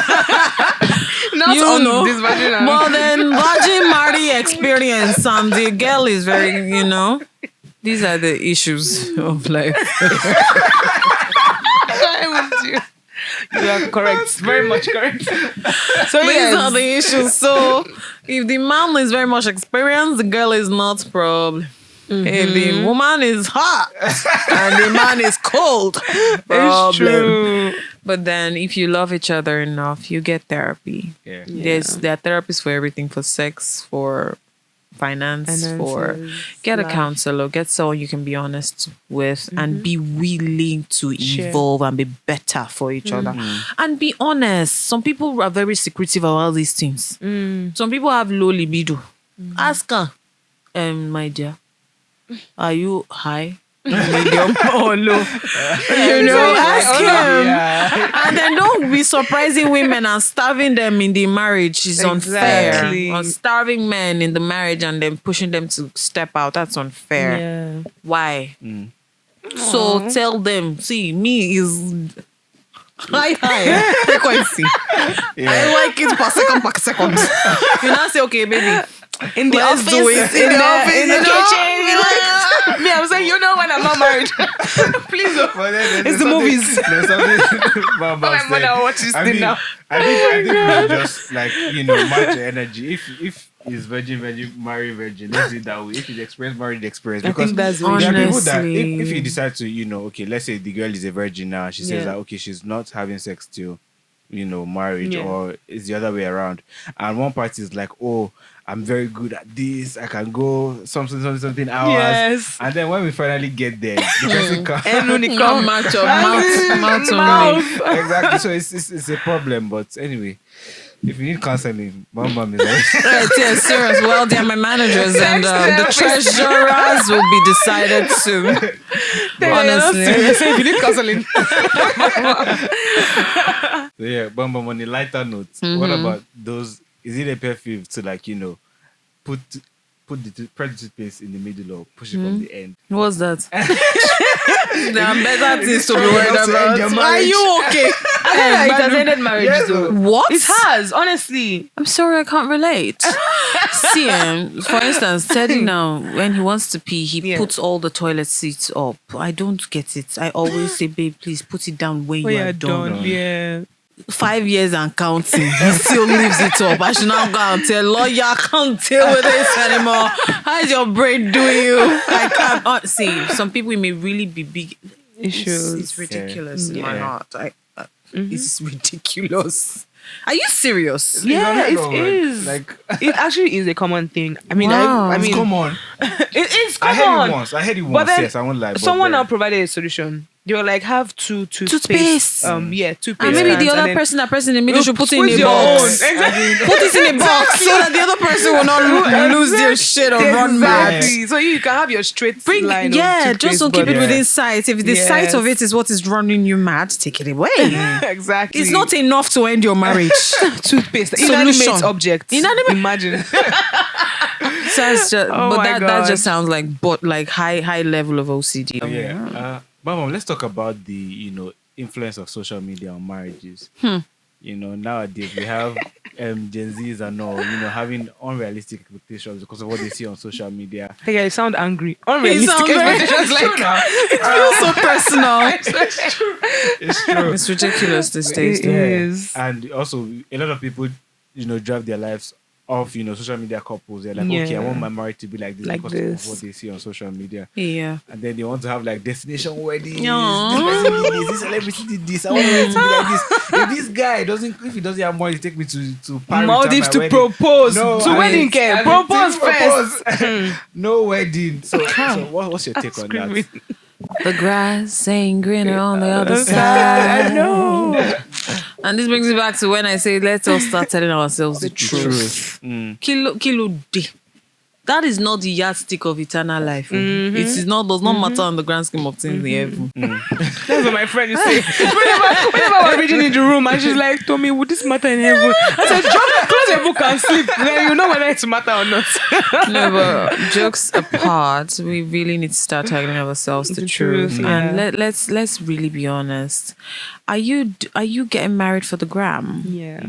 Not on this virgin. Well then, virgin marry experience, and the girl is very, these are the issues of life. You are correct. Very much correct. So these are the issues. So if the man is very much experienced, the girl is not problem. If the woman is hot and the man is cold, problem. It's true. But then if you love each other enough, you get therapy. There are therapists for everything, for sex, for finances, for get a counselor, get someone you can be honest with and be willing to evolve and be better for each other. And be honest. Some people are very secretive about these things. Some people have low libido. Ask her, my dear, are you high? Medium or low? Ask him. And then don't be surprising women and starving them in the marriage is unfair. Or starving men in the marriage and then pushing them to step out, that's unfair. Why? So tell them, see, me is high frequency. I like it per second. You now say, okay, baby, in the office, do it. in the kitchen, Like, me, I'm saying, when I'm not married. Please don't. But then It's the movies. There's something Bam My Bam mother said. watches I this mean, now. I think we should just like match your energy. If is virgin, marry virgin. Let's do it that way. If it's experience, marry the experience. I Because think that's there are people that Honestly. if you decide to, okay, let's say the girl is a virgin now, she says that okay, she's not having sex till marriage, or it's the other way around. And one party is like, oh, I'm very good at this. I can go something hours. Yes. And then when we finally get there, the person comes. And when it Come comes, match your mouth only. Exactly. So it's a problem. But anyway, if you need counseling, mom is like, Right, yeah, serious. Well, they're my managers, and the treasurers will be decided soon. Honestly. Say if you need counseling. so yeah, Bam on a lighter note, what about those? Is it a pet peeve to put the press toothpaste in the middle or push it from the end? What's that? There are better things to be worried Just to end your about. marriage. Are you okay? It has ended marriage Yes, though. What? It has, honestly. I'm sorry, I can't relate. See, for instance, Teddy now, when he wants to pee, he puts all the toilet seats up. I don't get it. I always say, babe, please put it down when you are done. Yeah. 5 years and counting, he still leaves it up. I should now go and tell lawyer, I can't deal with this anymore. How is your brain doing you? I can't see. Some people, it may really be big Issues. It's ridiculous in my Yeah. heart. It's ridiculous. Are you serious? Yeah, It's it is. like It actually is a common thing. I mean, Wow. I mean, come on. it's I common. heard it once. But then Yes, I won't lie. But Someone then- now provided a solution. They were like, have two toothpaste. Toothpaste. Toothpaste. And maybe cans, the and other then person that person in the middle should put it in put a your box. own. Exactly. Put it in a box so that the other person will not lose their shit or run mad. Exactly. So you can have your straight line. Yeah, of just don't toothpaste, keep it but- within sight. If the sight of it is what is running you mad, take it away. Exactly. It's not enough to end your marriage. toothpaste. Solution. Inanimate object. Inanimate- Imagine. Sounds just, Oh but my that just God. sounds like high level of OCD. Yeah. Mom, let's talk about the influence of social media on marriages. Nowadays we have Gen Zs and all, having unrealistic expectations because of what they see on social media. Hey, you sound angry. Unrealistic sound very- expectations. Like, It feels so personal. It's true. It's ridiculous these days. It is. And also a lot of people, drive their lives off, social media couples. They're like, Yeah. okay, I want my marriage to be like this Like because this. of what they see on social media. Yeah. And then they want to have like destination weddings. Aww. This person did this, this celebrity did this. I want it to be like this. If this guy if he doesn't have money to take me to Paris Maldives at to my wedding. propose. No, To I wedding mean, care. I mean, Propose to first. propose. No wedding. So what's your take on that? Screaming. The grass ain't greener on the other I side. know. And this brings me back to when I say, let's all start telling ourselves the truth. Kilo day. That is not the yardstick of eternal life. It is not, does not matter on the grand scheme of things in heaven. That's what my friend used to say. Whenever we're reading in the room and she's like, Tommy, would this matter in heaven? I said, close your book and sleep. Then you know whether it's matter or not. No, but jokes apart, we really need to start telling ourselves the truth. yeah. And let's really be honest. Are you getting married for the gram? Yeah.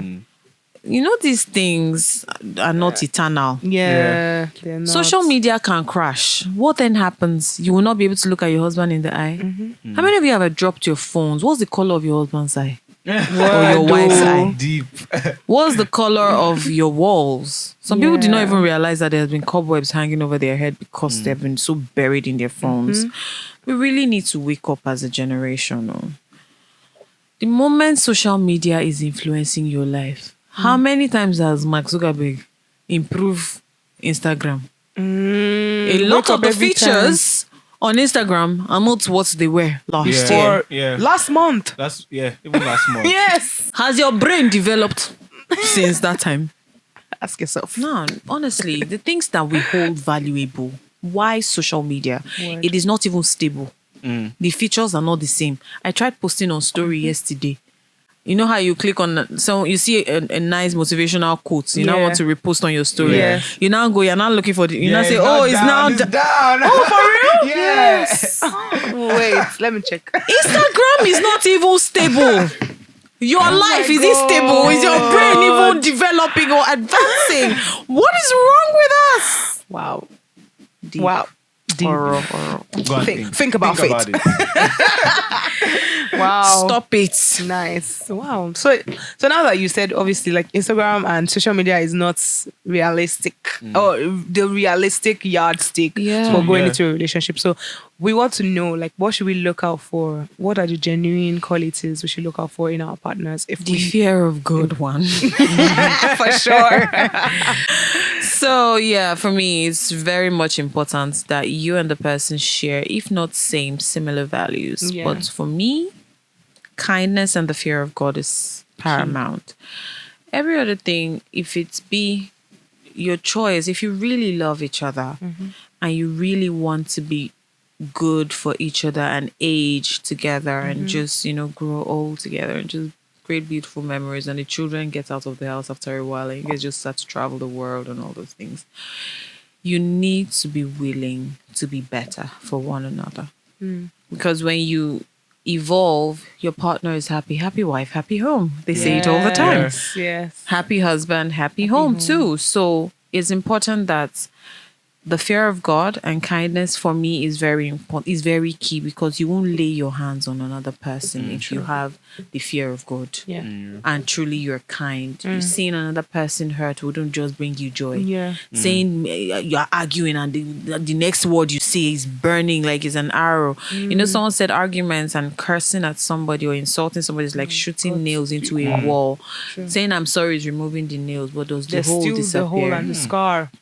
These things are not eternal. Yeah. They're not. Social media can crash. What then happens? You will not be able to look at your husband in the eye. How many of you have dropped your phones? What's the color of your husband's eye? Or your wife's eye? Deep. What's the color of your walls? Some people do not even realize that there's been cobwebs hanging over their head because they've been so buried in their phones. We really need to wake up as a generation. The moment social media is influencing your life, how many times has Mark Zuckerberg improved Instagram? A lot of the features on Instagram are not what they were last year. Yeah. Last month. Even last month. Yes. Has your brain developed since that time? Ask yourself. No, honestly, the things that we hold valuable, why social media? It is not even stable. The features are not the same. I tried posting on story yesterday. You know how you click on, so you see a nice motivational quote. You now want to repost on your story. Yes. You now go, you're now looking for you now say, it's oh, not it's down, now it's down. down. Oh, for real? Yes. Wait, let me check. Instagram is not even stable. Your life is it stable? Is your brain even developing or advancing? What is wrong with us? Wow. Deep. Wow. deep. Horror. Go on, Think about fate. it. Wow. Stop it. Nice. Wow. So now that you said, obviously, like Instagram and social media is not realistic or the realistic yardstick for going into a relationship. So we want to know, like, what should we look out for? What are the genuine qualities we should look out for in our partners? If The fear of God one. for sure. So yeah, for me, it's very much important that you and the person share, if not similar values. Yeah. But for me, kindness and the fear of God is paramount. Every other thing, if it's be your choice, if you really love each other and you really want to be good for each other and age together and just, grow old together and just create beautiful memories, and the children get out of the house after a while and you guys just start to travel the world and all those things, you need to be willing to be better for one another. Because when you evolve, your partner is happy. Happy wife, happy home. They say it all the time. Yes. Happy husband, happy home too. So it's important that the fear of God and kindness for me is very important. Is very key, because you won't lay your hands on another person if you have the fear of God. Yeah. And truly you're kind. You seeing another person hurt wouldn't just bring you joy. Yeah. Saying you're arguing and the next word you say is burning like it's an arrow. Someone said arguments and cursing at somebody or insulting somebody is like shooting nails into a wall. Saying I'm sorry is removing the nails, but does the There's hole still disappear? the hole and the scar.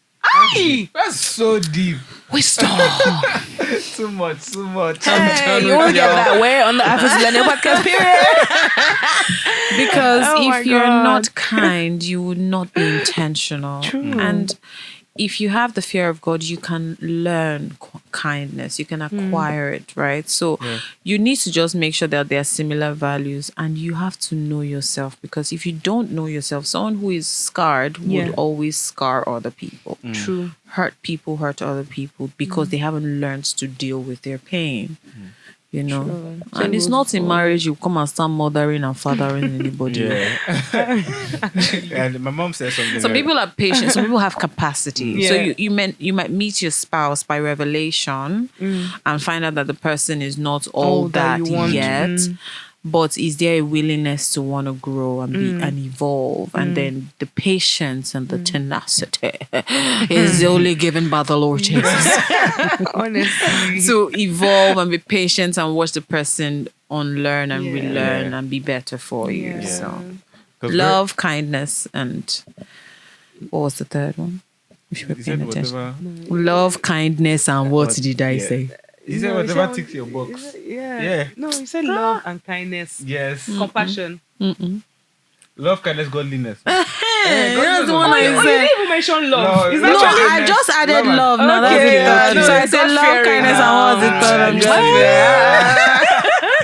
That's so deep. Wisdom. Too much. Hey, you won't get that way on the Afrozillenial podcast period. Because Oh my if you're God. not kind, you would not be intentional. True. And if you have the fear of God, you can learn kindness. You can acquire it, right? So you need to just make sure that there are similar values, and you have to know yourself, because if you don't know yourself, someone who is scarred would always scar other people. True. Hurt other people because they haven't learned to deal with their pain. True. And it's not in marriage you come and start mothering and fathering anybody. And my mom said something. Some people are patient, some people have capacity. So Yeah. you might meet your spouse by revelation and find out that the person is not all that that you want. yet. But is there a willingness to want to grow and be and evolve? And then the patience and the tenacity is only given by the Lord Jesus. Honestly. To evolve and be patient and watch the person unlearn and relearn and be better for you. Yeah. So 'Cause love, kindness, and what was the third one? We should be he said paying attention. whatever. Love, kindness, and what did I say? He said No, he whatever said- ticks your box. Yeah. No, he said love and kindness. Yes. Compassion. Love, kindness, godliness. Hey, that's the one Oh, I you said. didn't even mention love. No, Is no, No, that I just added love. Now Okay, that's yeah, the no, third. So I it's said not love, fair kindness, and what was the third? I'm just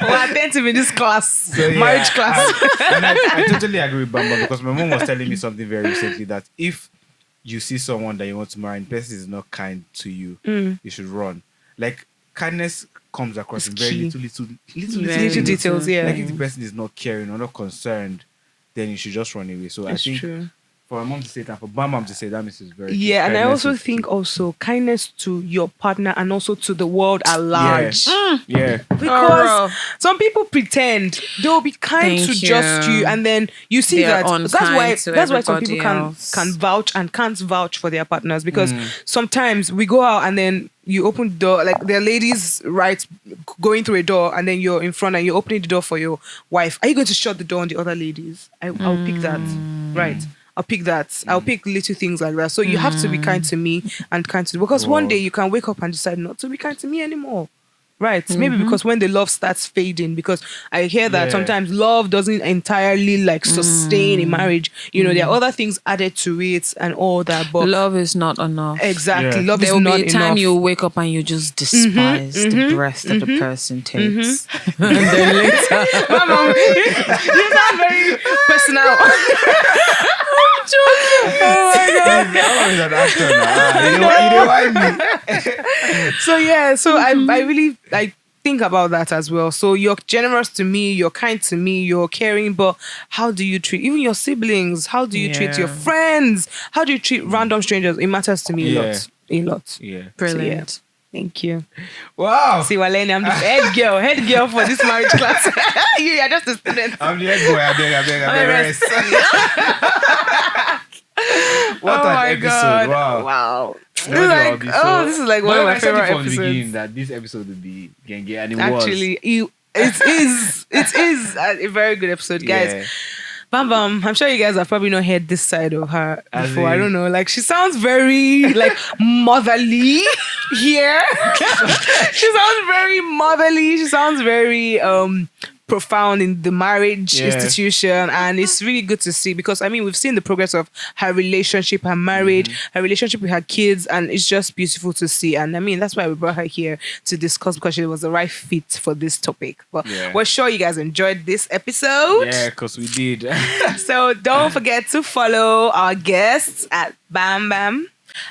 We're attentive in this class. So, yeah, Marriage class. I totally agree with Bamba, because my mom was telling me something very recently, that if you see someone that you want to marry and the person is not kind to you, you should run. Like, kindness comes across in very key. little Little details, yeah. Like, if the person is not caring or not concerned, then you should just run away. So It's I think true. for my mom to say that, for Bamba to say that, means it's very Yeah, and I kindness also is think key. also kindness to your partner and also to the world at large. Yeah. Because some people pretend they'll be kind Thank to just you. you, and then you see They are that unkind to that's why some people everybody else. can vouch and can't vouch for their partners, because sometimes we go out and then you open the door, like there are ladies right going through a door, and then you're in front and you're opening the door for your wife. Are you going to shut the door on the other ladies? I'll pick that, right? I'll pick that. I'll pick little things like that. So you have to be kind to me and kind to, because one day you can wake up and decide not to be kind to me anymore. Right. Maybe because when the love starts fading, because I hear that sometimes love doesn't entirely like sustain a marriage. You know, there are other things added to it and all that. But Love is not enough. exactly, Yeah. love There is will not be a time enough. you'll wake up and you just despise the breath that the person takes. And then later, Mama, you sound very personal. Bamba is an actor now. You don't mind me. So yeah, so I really think about that as well. So you're generous to me, you're kind to me, you're caring, but how do you treat even your siblings? How do you treat your friends? How do you treat random strangers? It matters to me a lot. A lot. Yeah. brilliant. Thank you. Wow. See, Waleni, I'm the head girl for this marriage class. You're just a student. I'm the head boy. I beg, rest. What an episode. Wow. This is like one of my favorite from the episodes. beginning that this episode would be Genge, and it Actually, it is a very good episode, guys. Yeah. Bam Bam, I'm sure you guys have probably not heard this side of her As before. I in- don't know. Like, she sounds very like motherly here. She sounds very motherly. She sounds very profound in the marriage institution, and it's really good to see because I mean we've seen the progress of her relationship, her marriage, her relationship with her kids, and it's just beautiful to see. And I mean that's why we brought her here to discuss, because she was the right fit for this topic. But we're sure you guys enjoyed this episode. Yeah, because we did. So don't forget to follow our guests at Bam Bam.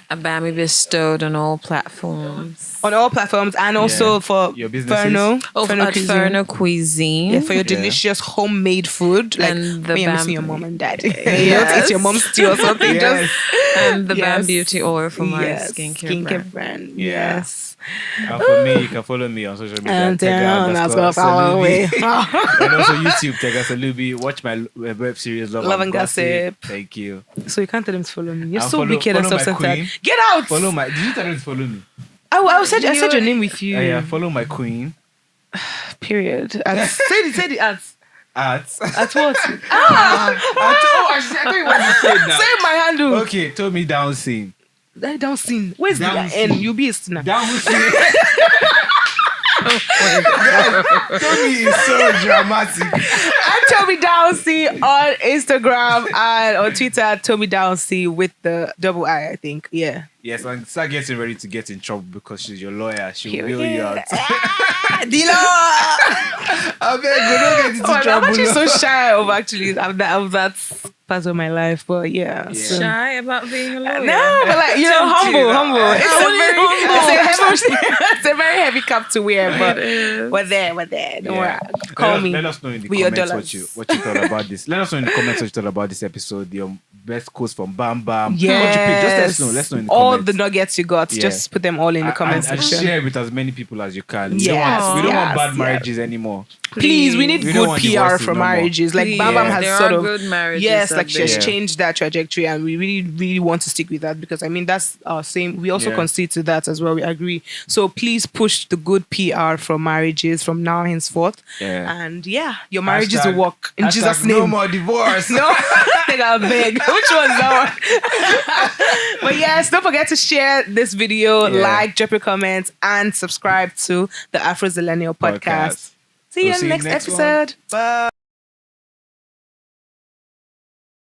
A Bammy bestowed on all platforms. On all platforms, and also for Your businesses? Ferno. At Ferno Cuisine. Yeah, for your delicious homemade food. Like And the when you're Bam- missing your mom and dad. You don't eat your mom's tea or something. Yes. And the Bam Yes. Beauty oil for my Yes, skincare brand. Yeah. Yes. And for me, you can follow me on social media. And Tega that's underscore what follow me. Salubi. And also YouTube, Tega Salubi. Watch my web series, Love and Gossip. Thank you. So you can't tell them to follow me. You're And so follow- wicked and follow my self-centered. queen. Get out! Did you tell them to follow me? I said your name with you. Yeah, follow my queen. Period. Say the at. At what? I thought you wanted to say that. Say my handle. Okay, told me down scene. Down scene. Where's the Down N? scene. You'll be a sinner. Down scene. Tommy is so dramatic. At Toby Downsy on Instagram and on Twitter, Toby Downsy with the double I think. Yeah. Yes, and start getting ready to get in trouble because she's your lawyer. She'll bail you out. Dilo! I beg, we don't get into I'm trouble. actually so shy of that part of my life, but yeah. So. Shy about being a lawyer. No, but like, humble. It's a very heavy cap to wear, but we're there. Don't worry. Call me. Let us know in the with your comments dollars. what you thought about this. Let us know in the comments what you thought about this episode. Your best quotes from Bam Bam. Yes. What you picked. Just let us know. Let us know in the all comments. the nuggets you got, just put them all in the comments and section. share it with as many people as you can. Yes, We don't want bad yes. marriages anymore. Please, we need We don't good want PR divorces for no more. marriages. Like Bam Bam has there sort are of good marriages. yes, out like she has there. changed that trajectory, and we really, really want to stick with that because I mean that's our same. We also Yeah. concede to that as well. We agree. So please push the good PR for marriages from now henceforth. Yeah. And your marriages will work in Hashtag Jesus' no name. more divorce. No, take a beg. Which one's that one? But yes, don't forget to share this video, like, drop your comments, and subscribe to the Afrozillenial podcast. See you in the next episode. Bye.